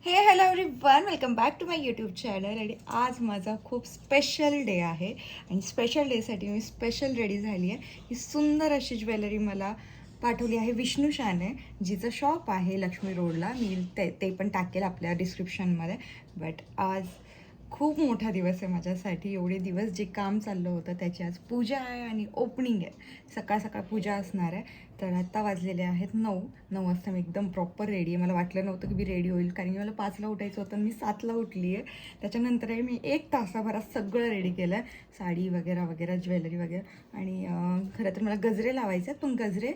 हे hello everyone, welcome back to my YouTube channel. आणि आज माझा खूप स्पेशल डे आहे आणि स्पेशल डेसाठी मी स्पेशल रेडी झाली आहे. ही सुंदर अशी ज्वेलरी मला पाठवली आहे विष्णूशाने, जिचं शॉप आहे लक्ष्मी रोडला. मी ते पण टाकेल आपल्या डिस्क्रिप्शनमध्ये. बट आज खूप मोठा दिवस आहे माझ्यासाठी. एवढे दिवस जे काम चाललं होतं त्याची आज पूजा आहे आणि ओपनिंग आहे. सकाळ सकाळ पूजा असणार आहे. तर आत्ता वाजलेले आहेत 9 वाजता. मी एकदम प्रॉपर रेडी आहे. मला वाटलं नव्हतं की मी रेडी होईल, कारण की मला 5ला उठायचं होतं. मी 7ला उठली आहे. त्याच्यानंतरही मी 1 तासाभरात सगळं रेडी केलं आहे, साडी वगैरे वगैरे, ज्वेलरी वगैरे. आणि खरं तर मला गजरे लावायचे आहेत, पण गजरे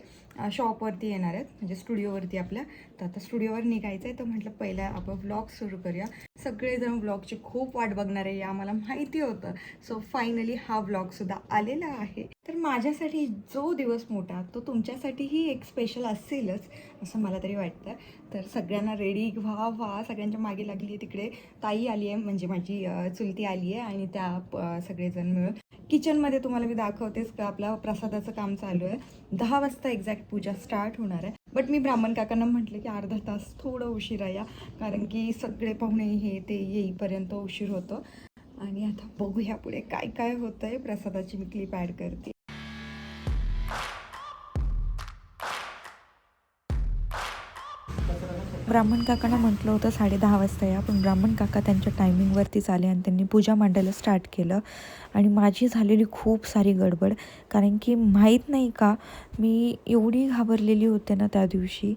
शॉपवरती येणार आहेत, म्हणजे स्टुडिओवरती आपल्या. तर आता स्टुडिओवर निघायचं आहे. तर म्हटलं पहिला आपण व्लॉग सुरू करूया. सगळेजण व्लॉगची खूप वाट बघणार आहे, हे आम्हाला माहिती होतं. सो फायनली हा व्लॉगसुद्धा आलेला आहे. तर माझ्यासाठी जो दिवस मोठा, तो तुमच्यासाठीही एक स्पेशल असेलच असं मला तरी वाटतं. तर सगळ्यांना रेडी व्हा सगळ्यांच्या मागे लागली आहे. तिकडे ताई आली आहे, म्हणजे माझी चुलती आली आहे, आणि त्या सगळेजण मिळून किचनमध्ये तुम्हाला मी दाखवतेच का आपल्या प्रसादाचं काम चालू आहे. 10 वाजता एक्झॅक्ट पूजा स्टार्ट होणार आहे. बट मी ब्राह्मण काकांना म्हटलं की अर्धा तास थोडं उशिरा या, कारण की सगळे पाहुणे हे ते येईपर्यंत उशीर होतो. आणि आता बघूया पुढे काय काय होतं आहे. प्रसादाची मी क्लिप ॲड करते. ब्राह्मण काकांना म्हटलं होतं 10:30 वाजता या, पण ब्राह्मण काका त्यांच्या टायमिंगवरतीच आले आणि त्यांनी पूजा मांडायला स्टार्ट केलं. आणि माझी झालेली खूप सारी गडबड, कारण की माहीत नाही का, मी एवढी घाबरलेली होते ना त्या दिवशी,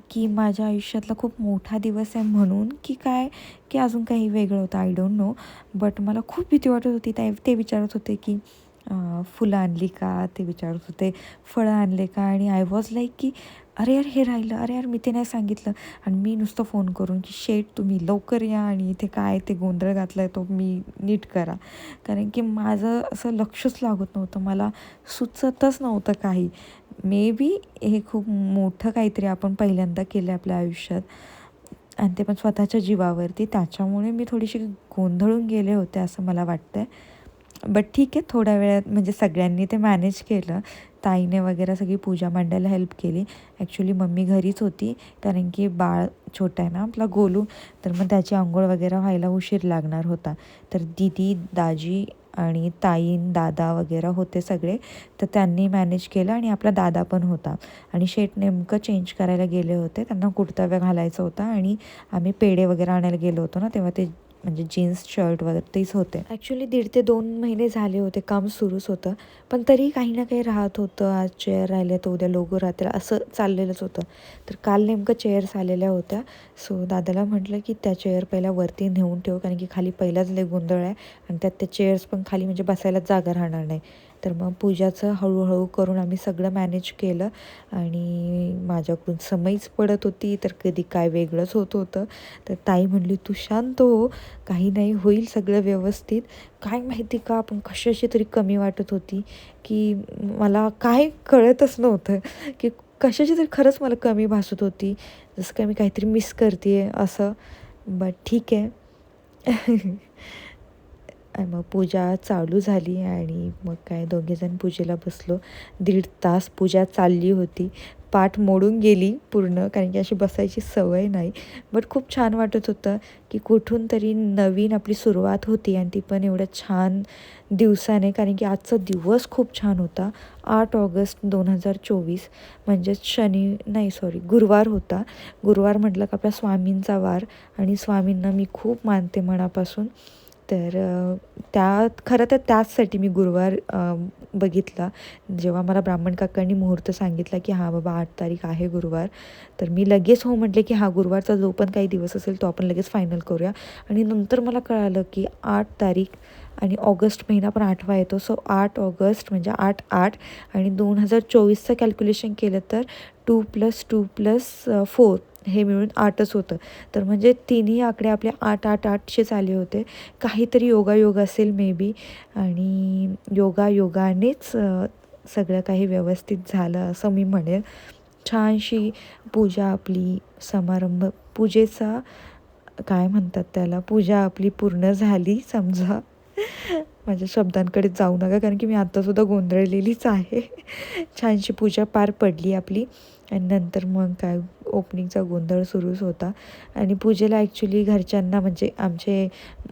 की माझ्या आयुष्यातला खूप मोठा दिवस आहे म्हणून की काय, की अजून काही वेगळं होतं, आय डोंट नो. बट मला खूप भीती वाटत होती. ते विचारत होते की फुलं आणली का, ते विचारत होते फळं आणले का, आणि आय वॉज लाईक की अरे यार हे राहिलं, अरे यार मी ते नाही सांगितलं. आणि मी नुसतं फोन करून की शेट तुम्ही लवकर या आणि इथे काय ते गोंधळ घातला आहे तो मी नीट करा. कारण की माझं असं लक्षच लागत नव्हतं, मला सुचतच नव्हतं काही. मे बी हे खूप मोठं काहीतरी आपण पहिल्यांदा केलं आपल्या आयुष्यात, आणि ते पण स्वतःच्या जीवावरती. त्याच्यामुळे मी थोडीशी गोंधळून गेले होते असं मला वाटतं आहे. बट ठीक आहे, थोड्या वेळात म्हणजे सगळ्यांनी ते मॅनेज केलं. ताईने वगैरे सगळी पूजा मांडायला हेल्प केली. ॲक्च्युली मम्मी घरीच होती, कारण की बाळ छोटा आहे ना आपला गोलू, तर मग त्याची अंघोळ वगैरे व्हायला उशीर लागणार होता. तर दीदी, दाजी आणि ताईन दादा वगैरे होते सगळे, तर त्यांनी मॅनेज केलं. आणि आपला दादा पण होता. आणि शेट नेमकं चेंज करायला गेले होते, त्यांना कुर्ता घालायचा होता. आणि आम्ही पेढे वगैरे आणायला गेलो होतो ना, तेव्हा ते म्हणजे जीन्स शर्ट वगैरे तेच होते. ॲक्च्युली 1.5 ते 2 महिने झाले होते, काम सुरूच होतं. पण तरी काही ना काही राहत होतं. आज चेअर राहिले तर उद्या लोगो राहतील, असं चाललेलंच होतं. तर काल नेमकं चेअर्स आलेल्या होत्या. सो दादाला म्हटलं की त्या चेअर पहिला वरती नेऊन ठेव, कारण की खाली पहिलाच लय गोंधळ आहे, आणि त्यात त्या चेअर्स पण खाली म्हणजे बसायला जागा राहणार नाही. तर मग पूजाचं हळूहळू करून आम्ही सगळं मॅनेज केलं. आणि माझ्याकडून समईच पडत होती, तर कधी काय वेगळंच होत होतं. तर ताई म्हणली तू शांत हो, काही नाही, होईल सगळं व्यवस्थित. काय माहिती का, आपण कशाची तरी कमी वाटत होती, की मला काय कळतच नव्हतं की कशाची तरी खरंच मला कमी भासत होती, जसं काय मी काहीतरी मिस करते आहे असं. बट ठीक आहे. आणि मग पूजा चालू झाली, आणि मग काय दोघेजण पूजेला बसलो. 1.5 तास पूजा चालली होती. पाठ मोडून गेली पूर्ण, कारण की अशी बसायची सवय नाही. बट खूप छान वाटत होतं की कुठून तरी नवीन आपली सुरुवात होती, आणि ती पण एवढ्या छान दिवसाने, कारण की आजचा दिवस खूप छान होता. 8 ऑगस्ट 2024, म्हणजेच गुरुवार होता. गुरुवार म्हटलं का आपल्या स्वामींचा वार, आणि स्वामींना मी खूप मानते मनापासून. तर खरं तर त्याचसाठी मी गुरुवार बघितला. जेव्हा मला ब्राह्मण काकांनी मुहूर्त सांगितला की हां बाबा 8 तारीख आहे गुरुवार, तर मी लगेच हो म्हटले की हा गुरुवारचा जो पण काही दिवस असेल तो आपण लगेच फायनल करूया. आणि नंतर मला कळालं की 8 तारीख आणि ऑगस्ट महिना पण 8वा येतो. सो 8 ऑगस्ट म्हणजे 8/8, आणि 2024चं कॅल्क्युलेशन केलं तर 2 + 2 + 4 हे मिळून 8च होतं. तर म्हणजे तिन्ही आकडे आपले 8-8-8चे आले होते. काहीतरी योगायोग असेल मे बी, आणि योगानेच सगळं काही व्यवस्थित झालं असं मी म्हणेल. छानशी पूजा आपली, समारंभ पूजेचा काय म्हणतात त्याला, पूजा आपली पूर्ण झाली समजा. माझ्या शब्दांकडे जाऊ नका, कारण की मी आत्तासुद्धा गोंधळलेलीच आहे. छानशी पूजा पार पडली आपली आणि नंतर मग काय ओपनिंगचा गोंधळ सुरूच होता. आणि पूजेला ॲक्च्युली घरच्यांना म्हणजे आमचे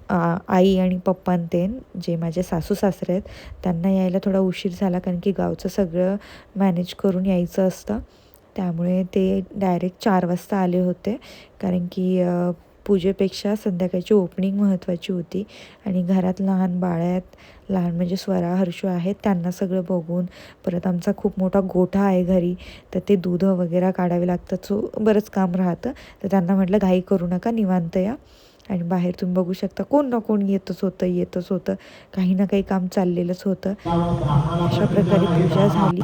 आई आणि पप्पां ते जे माझे सासू सासरे आहेत त्यांना यायला थोडा उशीर झाला, कारण की गावचं सगळं मॅनेज करून यायचं असतं. त्यामुळे ते डायरेक्ट 4 वाजता आले होते, कारण की पूजेपेक्षा संध्याकाळची ओपनिंग महत्त्वाची होती. आणि घरात लहान बाळ आहेत, लहान म्हणजे स्वरा हर्षू आहेत, त्यांना सगळं बघून परत आमचा खूप मोठा गोठा आहे घरी, तर ते दूध वगैरे काढावे लागतात, सो बरंच काम राहतं. तर त्यांना म्हटलं घाई करू नका, निवांत या. आणि बाहेर तुम्ही बघू शकता कोण ना कोण येतच होतं, काही ना काही काम चाललेलंच होतं. अशा प्रकारे पूजा झाली.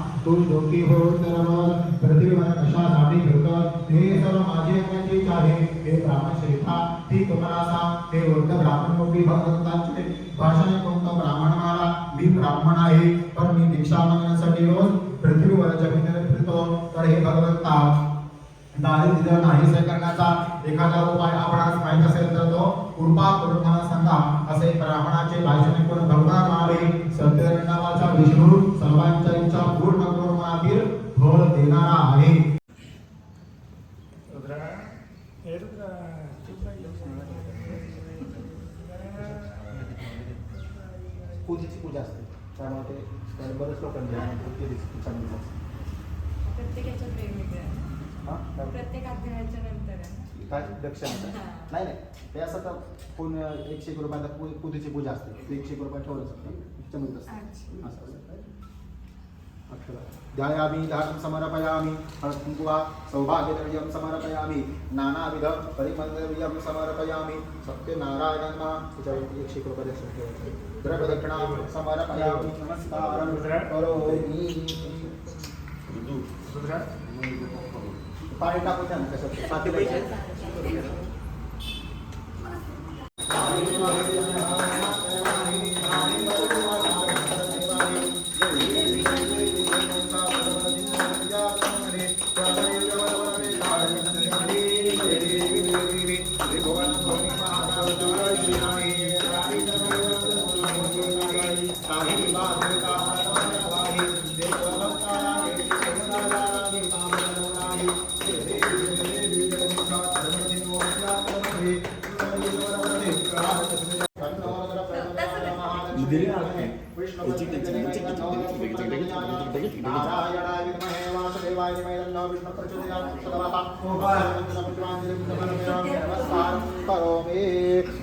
ब्राह्मण आहे, पण मी दीक्षा मागण्यासाठी रोज पृथ्वीवर जमिनीवर फिरतो. तर हे भगवंता दारिद्र्य नाहीसे करण्याचा एखादा उपाय आपणास माहित असेल तर तो कृपा करून मला सांगा, असे ब्राह्मणाचे भाषण ऐकून भगवान म्हणाले, सत्यनारायण नावाचा विष्णू सर्वांच्या इच्छा पूर्ण करून मनातील फळ देणारा आहे. पूजेची पूजा असते, त्यामुळे ते बरेच लोकांनी चांगली असते. प्रत्येकाच्या वेगवेगळ्या हां प्रत्येक अध्यायाच्या नंतर आहे. काय दक्षिणा नाही नाही ते असं तर कोण 101 रुपयाचा पूजेची पूजा असते, ते 101 रुपये ठेवलं असतं चमत असतं असं ध्यायामी दानं समर्पयामी हळकुंकुवा सौभाग्यद्रव्यं समर्पयामी नानाविध परिमलद्रव्यं समर्पयामी सत्यनारायण त्याच्यावरती 101 रुपये द्रव्यदक्षिणा समर्पयामी नमस्कारं करोमि. पाणी टाकू द्या ना कसं साथी पैसे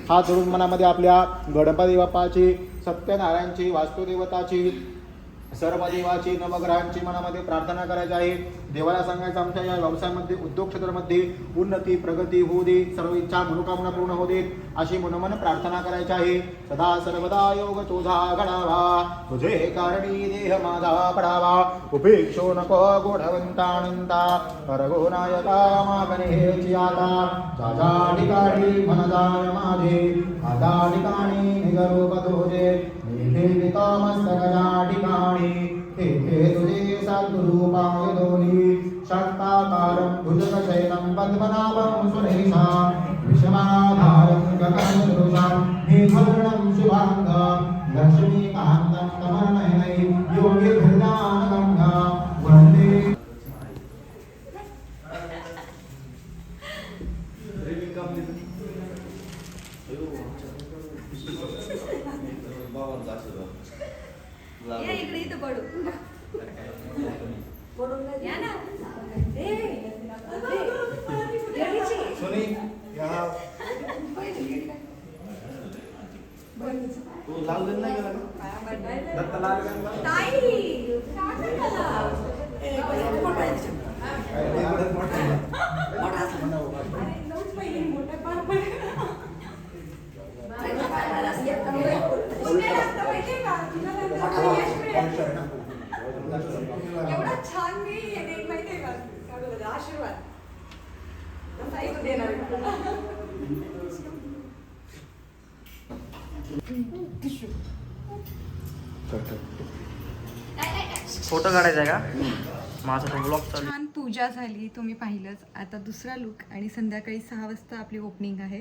हात जोडून मनामध्ये आपल्या गणपती बाप्पाची, सत्यनारायणची, वास्तुदेवताची, सर्व देवाची, नवग्रहांची मनामध्ये प्रार्थना करायची आहे. देवाला सांगायचं आमच्या या व्यवसायामध्ये उद्योग क्षेत्रामध्ये उन्नती प्रगती होऊ दे, सर्व इच्छा मनोकामना पूर्ण होऊ देत, अशी मनोमन प्रार्थना करायची आहे. सदा सर्वदा योग तुझा घडावा, तुझे कारणी देह माझा पडावा, उपेक्षो नको गुणवंतानंता, परगुणायका मागणे आता, ज्या ठिकाणी मन जाय माझे, आता ठिकाणी निगरूप तुझे, मस्तकजा ठिकाणी ते तुझे सद्रूपाय दोन्ही, शाक्ताकारं भुजगशयनं पद्मनाभं सुरेशं, विषमाधारं गगनसदृशं मेघवर्णं शुभांगं, लक्ष्मीकान्तं कमलनयनं योगिभिर्दानगंगां वन्दे. या इकडे इथं पडू या ना सोनी या तू लाल दिन नाही गेला दत्त लाल एवढा छान मी एक माहिती आहे का आशीर्वाद देणार फोटो काढायचा का? माझा तो ब्लॉग चालू छान पूजा झाली, तुम्ही पाहिलंच. आता दुसरा लुक आणि संध्याकाळी 6 वाजता आपली ओपनिंग आहे.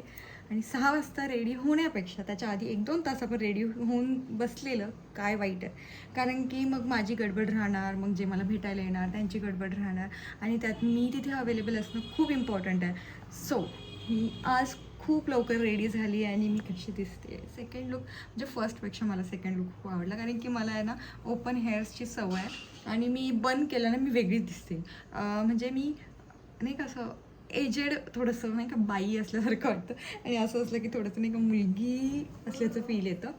आणि 6 वाजता रेडी होण्यापेक्षा त्याच्या आधी 1-2 तास आपण रेडी होऊन बसलेलं काय वाईट आहे. कारण की मग माझी गडबड राहणार, मग जे मला भेटायला येणार त्यांची गडबड राहणार, आणि त्यात मी तिथे अवेलेबल असणं खूप इम्पॉर्टंट आहे. सो मी आज खूप लवकर रेडी झाली आणि मी कशी दिसते. सेकंड लुक म्हणजे फर्स्टपेक्षा मला सेकंड लुक खूप आवडला, कारण की मला आहे ना ओपन हेअर्सची सवय आहे. आणि मी बंद केलं ना मी वेगळीच दिसते. म्हणजे मी नाही का असं एजेड थोडंसं नाही का बाई असल्यासारखं वाटतं, आणि असं असलं की थोडंसं नाही का मुलगी असल्याचं फील येतं.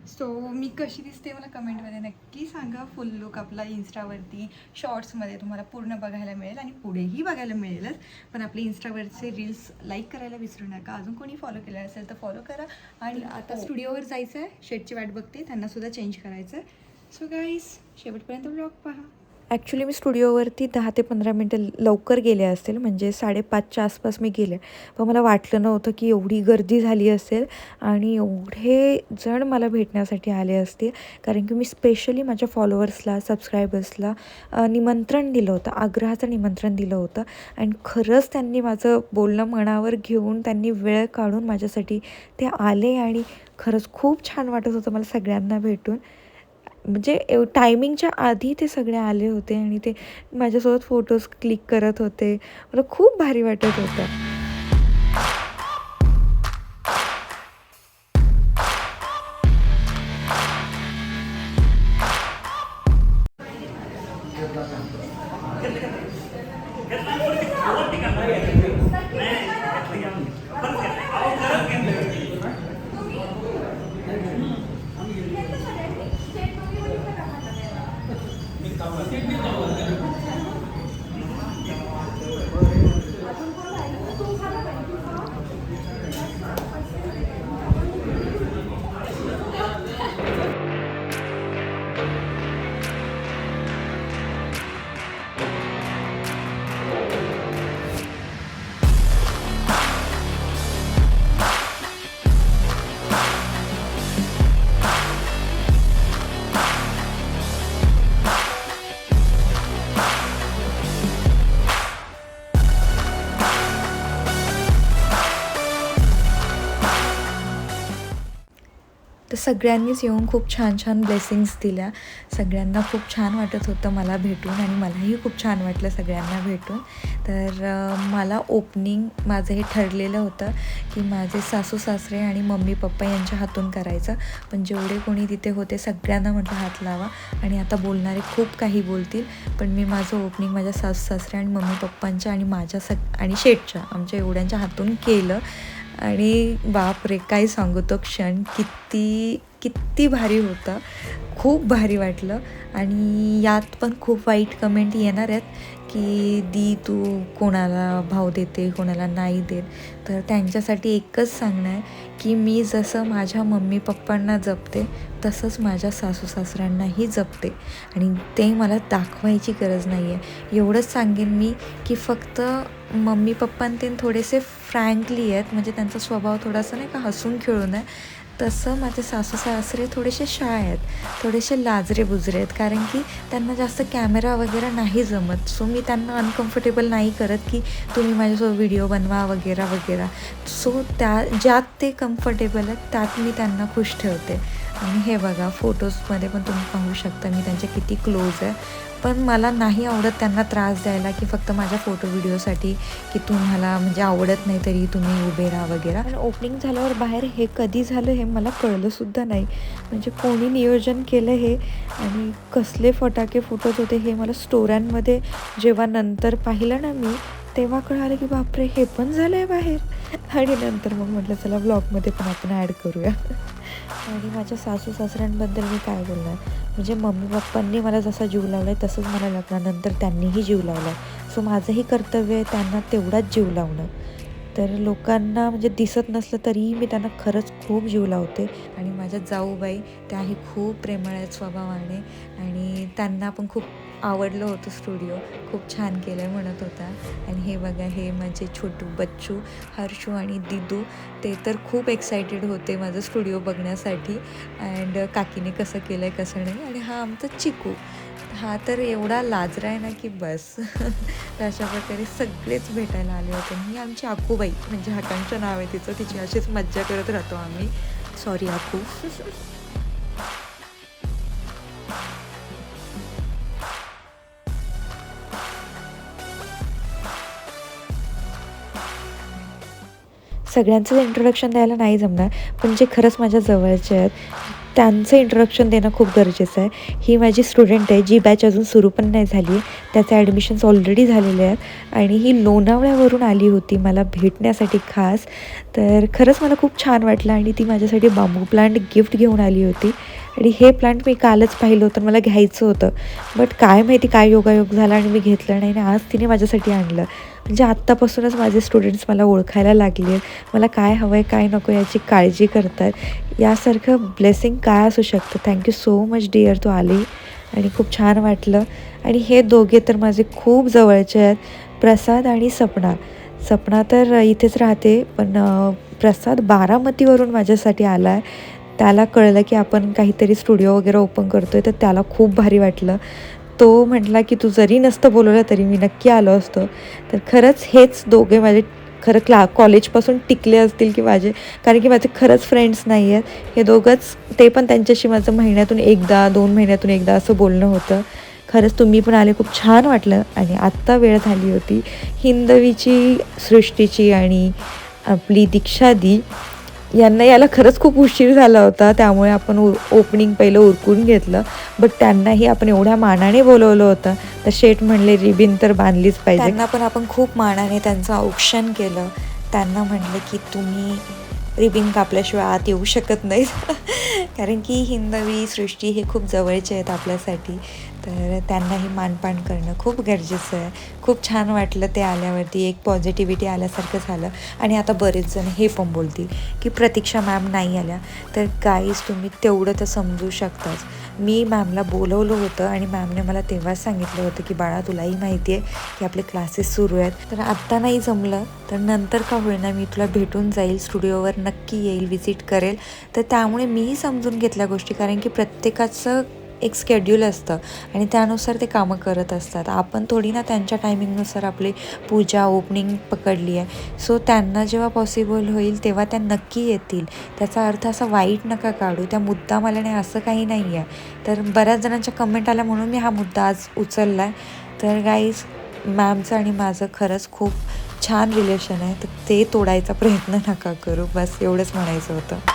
सो मी कशी दिसते मला कमेंटमध्ये नक्की सांगा. फुल लुक आपला इंस्टावरती शॉर्ट्समध्ये तुम्हाला पूर्ण बघायला मिळेल आणि पुढेही बघायला मिळेलच. पण आपले इंस्टावरचे रील्स लाईक करायला विसरू नका. अजून कोणी फॉलो केलं असेल तर फॉलो करा. आणि आता स्टुडिओवर जायचं आहे, शेटची वाट बघते, त्यांनासुद्धा चेंज करायचं आहे. सो गाईज शेवटपर्यंत ब्लॉग पहा. ॲक्च्युली मी स्टुडिओवरती 10 ते 15 मिनटं लवकर गेले असतील, म्हणजे 5:30च्या आसपास मी गेले. पण मला वाटलं नव्हतं की एवढी गर्दी झाली असेल आणि एवढे जण मला भेटण्यासाठी आले असतील. कारण की मी स्पेशली माझ्या फॉलोअर्सला, सबस्क्रायबर्सला निमंत्रण दिलं होतं, आग्रहाचं निमंत्रण दिलं होतं. आणि खरंच त्यांनी माझं बोलणं मनावर घेऊन त्यांनी वेळ काढून माझ्यासाठी ते आले. आणि खरंच खूप छान वाटत होतं मला सगळ्यांना भेटून. म्हणजे टायमिंगच्या आधी ते सगळे आले होते आणि ते माझ्यासोबत फोटोज क्लिक करत होते. मला खूप भारी वाटत होतं. तर सगळ्यांनीच येऊन खूप छान छान ब्लेसिंग्स दिल्या. सगळ्यांना खूप छान वाटत होतं मला भेटून, आणि मलाही खूप छान वाटलं सगळ्यांना भेटून. तर मला ओपनिंग माझं हे ठरलेलं होतं की माझे सासू सासरे आणि मम्मी पप्पा यांच्या हातून करायचं. पण जेवढे कोणी तिथे होते सगळ्यांना म्हटलं हात लावा. आणि आता बोलणारे खूप काही बोलतील, पण मी माझं ओपनिंग माझ्या सासू सासरे आणि मम्मी पप्पांच्या आणि माझ्या आणि शेटच्या आमच्या एवढ्यांच्या हातून केलं. आणि बापरे काय सांगू, तो क्षण किती भारी होता. खूप भारी वाटलं. आणि यात पण खूप वाईट कमेंट येणार आहेत की दी तू कोणाला भाव देते, कोणाला नाही देत. तर त्यांच्यासाठी एकच सांगणं आहे की मी जसं माझ्या मम्मी पप्पांना जपते तसंच माझ्या सासू सासऱ्यांनाही जपते. आणि ते मला दाखवायची गरज नाही आहे. एवढंच सांगेन मी की फक्त मम्मी पप्पां ते थोडेसे फ्रँकली आहेत, म्हणजे त्यांचा स्वभाव थोडासा नाही का हसून खेळून आहे. तसं माझे सासू सासरे थोडेसे शाय आहेत, थोडेसे लाजरे बुजरे आहेत. कारण की त्यांना जास्त कॅमेरा वगैरे नाही जमत. सो मी त्यांना अनकम्फर्टेबल नाही करत की तुम्ही माझ्यासोबत व्हिडिओ बनवा वगैरे वगैरे. सो ज्यात ते कम्फर्टेबल आहेत त्यात मी त्यांना खुश ठेवते. आणि हे बघा फोटोजमध्ये पण तुम्ही पाहू शकता मी त्यांच्या किती क्लोज आहे. पण मला नाही आवडत त्यांना त्रास द्यायला की फक्त माझ्या फोटो व्हिडिओसाठी की तुम्हाला म्हणजे आवडत नाही तरी तुम्ही उभे राहा वगैरे. आणि ओपनिंग झाल्यावर बाहेर हे कधी झालं हे मला कळलंसुद्धा नाही. म्हणजे कोणी नियोजन केलं हे आणि कसले फटाके फुटत होते हे मला स्टोऱ्यांमध्ये जेव्हा नंतर पाहिलं ना मी, तेव्हा कळालं की बापरे हे पण झालं आहे बाहेर. आणि नंतर मग म्हटलं चला व्लॉगमध्ये पण आपण ॲड करूया. आणि माझ्या सासू सासऱ्यांबद्दल मी काय बोलणार, म्हणजे मम्मी पप्पांनी मला जसा जीव लावला आहे तसंच मला लग्नानंतर त्यांनीही जीव लावला आहे. सो माझंही कर्तव्य आहे त्यांना तेवढाच जीव लावणं. तर लोकांना म्हणजे दिसत नसलं तरीही मी त्यांना खरंच खूप जीव लावते. आणि माझ्या जाऊबाई त्याही खूप प्रेमळ आहेत स्वभावाने, आणि त्यांना पण खूप आवडलं होतं स्टुडिओ, खूप छान केलं आहे म्हणत होता. आणि हे बघा हे माझे छोटू बच्चू हर्षू आणि दिदू, ते तर खूप एक्सायटेड होते माझं स्टुडिओ बघण्यासाठी. अँड काकीने कसं केलं आहे कसं नाही. आणि हा आमचा चिकू, हा तर एवढा लाजरा आहे ना की बस. तर अशा प्रकारे सगळेच भेटायला आले होते. ही आमची आकूबाई, म्हणजे आकांक्षा नाव आहे तिचं. तिची अशीच मज्जा करत राहतो आम्ही. सॉरी आकू. सगळ्यांचंच इंट्रोडक्शन द्यायला नाही जमणार, पण जे खरंच माझ्या जवळचे आहेत त्यांचं इंट्रोडक्शन देणं खूप गरजेचं आहे. ही माझी स्टुडंट आहे, जी बॅच अजून सुरू पण नाही झाली आहे. त्याचे ॲडमिशन्स ऑलरेडी झालेले आहेत आणि ही लोणावळ्यावरून आली होती मला भेटण्यासाठी खास. तर खरंच मला खूप छान वाटलं आणि ती माझ्यासाठी बांबू प्लांट गिफ्ट घेऊन आली होती. आणि हे प्लांट मी कालच पाहिलं होतं, मला घ्यायचं होतं, बट काय माहिती काय योगायोग झाला आणि मी घेतलं नाही आणि आज तिने माझ्यासाठी आणलं. म्हणजे आत्तापासूनच माझे स्टुडंट्स मला ओळखायला लागले आहेत, मला काय हवं आहे काय नको याची काळजी करतात. यासारखं ब्लेसिंग काय असू शकतं. थँक्यू सो मच डिअर, तू आली आणि खूप छान वाटलं. आणि हे दोघे तर माझे खूप जवळचे आहेत, प्रसाद आणि सपना. सपना तर इथेच राहते, पण प्रसाद बारामतीवरून माझ्यासाठी आला आहे. त्याला कळलं की आपण काहीतरी स्टुडिओ वगैरे ओपन करतो आहे, तर त्याला खूप भारी वाटलं. तो म्हटला की तू जरी नसतं बोलवलं तरी मी नक्की आलो असतो. तर खरंच हेच दोघे माझे खरं कॉलेजपासून टिकले असतील की माझे, कारण की माझे खरंच फ्रेंड्स नाही आहेत हे दोघंच. ते पण त्यांच्याशी माझं महिन्यातून एकदा 2 महिन्यातून एकदा असं बोलणं होतं. खरंच तुम्ही पण आले, खूप छान वाटलं. आणि आत्ता वेळ झाली होती हिंदवीची, सृष्टीची आणि आपली दीक्षादी यांना यायला खरंच खूप उशीर झाला होता, त्यामुळे आपण ओपनिंग पहिलं उरकून घेतलं. बट त्यांनाही आपण एवढ्या मानाने बोलवलं होतं, तर शेठ म्हणले रिबीन तर बांधलीच पाहिजे. त्यांना पण आपण खूप मानाने त्यांचं औक्षण केलं. त्यांना म्हटलं की तुम्ही रिबीन कापल्याशिवाय आत येऊ शकत नाहीत. कारण की हिंदवी, सृष्टी हे खूप जवळचे आहेत आपल्यासाठी, तर त्यांनाही मानपान करणं खूप गरजेचं आहे. खूप छान वाटलं ते आल्यावरती, एक पॉझिटिव्हिटी आल्यासारखं झालं. आणि आता बरेच जण हे पण बोलतील की प्रतीक्षा मॅम नाही आल्या, तर गाईज तुम्ही तेवढं तर समजू शकताच. मी मॅमला बोलवलं होतं आणि मॅमने मला तेव्हाच सांगितलं होतं की बाळा तुलाही माहिती आहे की आपले क्लासेस सुरू आहेत, तर आत्ता नाही जमलं तर नंतर का होईना मी तुला भेटून जाईल, स्टुडिओवर नक्की येईल, व्हिजिट करेल. तर त्यामुळे मीही समजून घेतल्या गोष्टी, कारण की प्रत्येकाचं एक स्केड्यूल असतं आणि त्यानुसार ते कामं करत असतात. आपण थोडी ना त्यांच्या टायमिंगनुसार आपली पूजा ओपनिंग पकडली आहे. सो त्यांना जेव्हा पॉसिबल होईल तेव्हा त्या नक्की येतील. त्याचा अर्थ असा वाईट नका काढू, त्या मुद्दाम आल्या नाही असं काही नाही आहे. तर बऱ्याच जणांच्या कमेंट आल्या म्हणून मी हा मुद्दा आज उचलला आहे. तर गाईज, मॅमचं आणि माझं खरंच खूप छान रिलेशन आहे, तर ते तोडायचा प्रयत्न नका करू, बस एवढंच म्हणायचं होतं.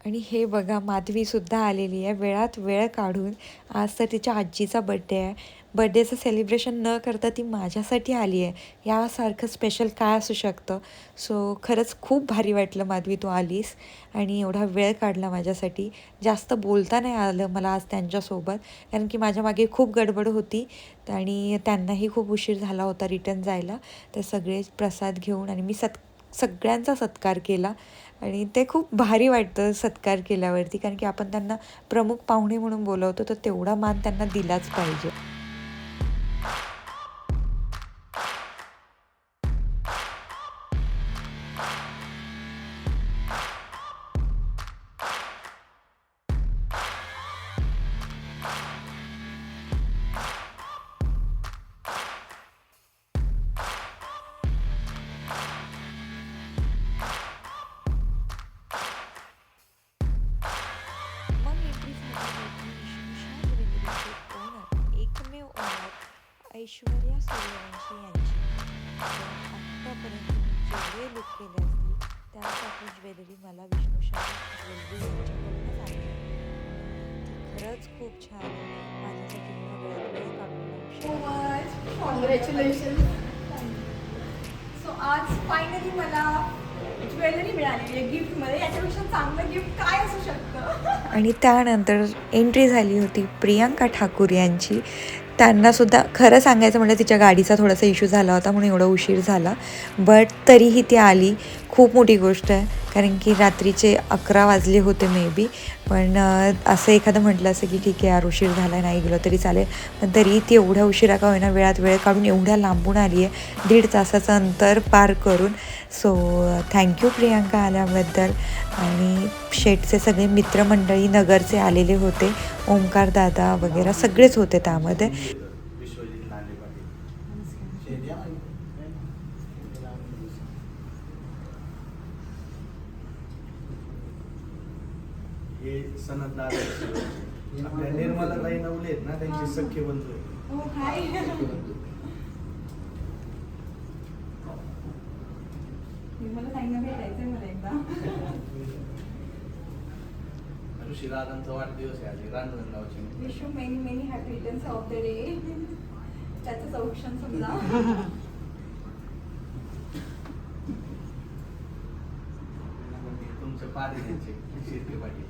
आणि हे बघा माधवीसुद्धा आलेली आहे वेळात वेळ काढून. आज तर तिच्या आजीचा बड्डे आहे. बड्डेचं सेलिब्रेशन न करता ती माझ्यासाठी आली आहे, यासारखं स्पेशल काय असू शकतं. सो खरंच खूप भारी वाटलं माधवी तू आलीस आणि एवढा वेळ काढला माझ्यासाठी. जास्त बोलता नाही आलं मला आज त्यांच्यासोबत, कारण की माझ्या मागे खूप गडबड होती आणि त्यांनाही खूप उशीर झाला होता रिटर्न जायला. तर सगळे प्रसाद घेऊन आणि मी सगळ्यांचा सत्कार केला आणि ते खूप भारी वाटतं सत्कार केल्यावरती, कारण की आपण त्यांना प्रमुख पाहुणे म्हणून बोलवतो, तर तेवढा मान त्यांना दिलाच पाहिजे. मग एंट्री झाली होती विष्णुशा ज्वेलरीचे ओनर, एकमेव ओनर ऐश्वर्या सूर्यवंशी यांची. तर आत्तापर्यंत मी जेवढे लुक केले असतील त्यासाठी ज्वेलरी मला विष्णुशा ज्वेलरी यांच्याकडूनच आली. ती खरंच खूप छान आहे. माझ्यासाठी एवढा वेळ काढून सो मच कॉंग्रॅच्युलेशन. सो आज फायनली मला ज्वेलरी मिळालेली आहे गिफ्टमध्ये. याच्यापेक्षा चांगलं गिफ्ट काय असू शकतं. आणि त्यानंतर एंट्री झाली होती प्रियांका ठाकूर यांची. त्यांनासुद्धा खरं सांगायचं म्हणजे तिच्या गाडीचा थोडासा इश्यू झाला होता म्हणून एवढा उशीर झाला, बट तरीही ती आली. खूप मोठी गोष्ट आहे, कारण की रात्रीचे 11 वाजले होते मे बी. पण असं एखादं म्हटलं असं की ठीक आहे यार उशीर झाला नाही गेलो तरी चालेल, पण तरी ती एवढ्या उशिरा का होईना वेळात वेळ काढून एवढ्या लांबून आली आहे, 1.5 तासाचं अंतर पार करून. सो थँक्यू प्रियांका आल्याबद्दल. आणि शेटचे सगळे मित्रमंडळी नगरचे आलेले होते, ओंकार दादा वगैरे सगळेच होते त्यामध्ये. विश्वजित लांडे पाटील. हे सनद दादा आपल्या निर्मला ताई नवले आहेत ना, त्यांचे सख्खे बंधू आहेत. हो हाय. मला ताईंना भेटायचंय मला एकदा. ऋषी दादांचा वाढदिवस आहे आज रांजणगावचे. Wish you many many happy returns of the day. त्याचं औक्षण समजा. तुमचे पाटील शेती पाटील.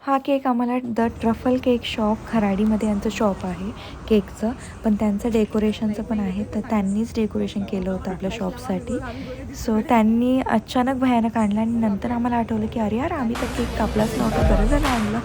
हा केक आम्हाला द ट्रफल केक शॉप खराडीमध्ये यांचं शॉप आहे केकचं, पण त्यांचं डेकोरेशनचं पण आहे, तर त्यांनीच डेकोरेशन केलं होतं आपल्या शॉपसाठी. सो त्यांनी अचानक भयानक आणलं आणि नंतर आम्हाला आठवलं की अरे यार आम्ही तर केक कापलाच नव्हता, बरं झालं आणलं.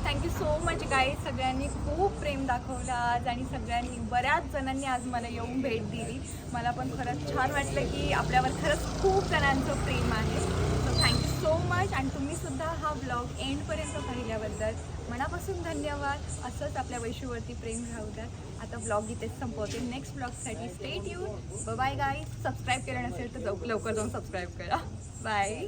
थँक्यू सो मच गाईज, सगळ्यांनी खूप प्रेम दाखवलं आज आणि सगळ्यांनी बऱ्याच जणांनी आज मला येऊन भेट दिली. मला पण खरंच छान वाटलं की आपल्यावर खरंच खूप जणांचं प्रेम आहे. So thank you so much. आणि तुम्हीसुद्धा हा ब्लॉग एंडपर्यंत पाहिल्याबद्दल मनापासून धन्यवाद. असंच आपल्या वैशूवरती प्रेम राहू द्या. आता ब्लॉग इथेच संपवते. नेक्स्ट ब्लॉगसाठी stay tuned. Bye guys. Subscribe केलं नसेल तर लवकर जाऊन सबस्क्राईब करा. बाय.